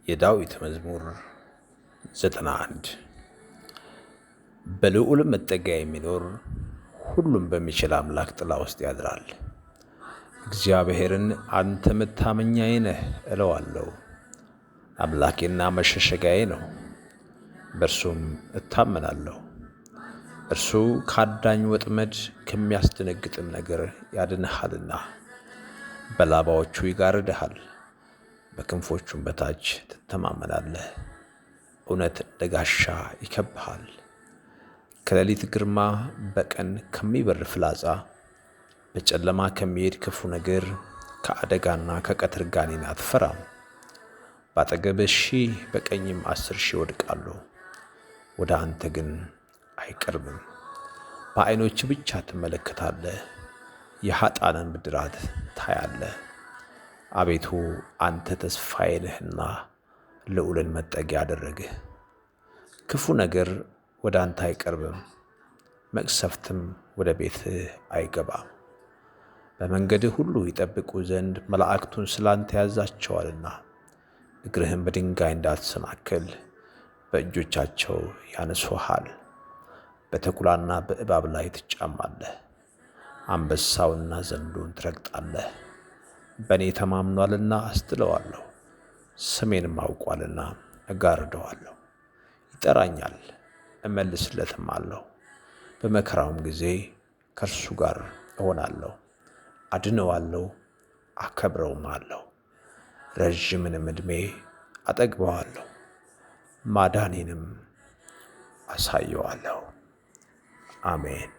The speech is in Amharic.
የዳዊት መዝሙር 91 በልዑል መጠጊያ የሚኖር ሁሉም በሚችል አምላክ ጥላ ውስጥ ያድራል። እግዚአብሔርን አንተ መታመኛዬ ነህ እለዋለሁ። አምላኬና መሸሸጊያዬ ነው፣ በእርሱም እታመናለሁ። እርሱ ከአዳኝ ወጥመድ ከሚያስደነግጥም ነገር ያድንሃልና። በላባዎቹ ይጋርድሃል፣ በክንፎቹም በታች ትተማመናለህ። እውነት እንደ ጋሻ ይከብሃል። ከሌሊት ግርማ፣ በቀን ከሚበር ፍላጻ፣ በጨለማ ከሚሄድ ክፉ ነገር፣ ከአደጋና ከቀትር ጋኔን አትፈራም። በአጠገብህ 1000 በቀኝም 10,000 ይወድቃሉ፣ ወደ አንተ ግን አይቀርብም። በዓይኖች ብቻ ትመለከታለህ፣ የኃጥአንን ብድራት ታያለህ። አቤቱ አንተ ተስፋዬ ነህና ልዑልን መጠጊያ አደረግህ። ክፉ ነገር ወደ አንተ አይቀርብም፣ መቅሰፍትም ወደ ቤትህ አይገባም። በመንገድህ ሁሉ ይጠብቁ ዘንድ መላእክቱን ስላንተ ያዛቸዋልና፣ እግርህም በድንጋይ እንዳትሰናከል በእጆቻቸው ያነሱሃል። በተኩላና በእባብ ላይ ትጫማለህ፣ አንበሳውንና ዘንዶን ትረግጣለህ። በእኔ ተማምኗልና አስጥለዋለሁ፣ ስሜንም አውቋልና እጋርደዋለሁ። ይጠራኛል፣ እመልስለትም አለሁ። በመከራውም ጊዜ ከእርሱ ጋር እሆናለሁ፣ አድነዋለሁ፣ አከብረውም አለሁ። ረዥምንም ዕድሜ አጠግበዋለሁ፣ ማዳኔንም አሳየዋለሁ። አሜን።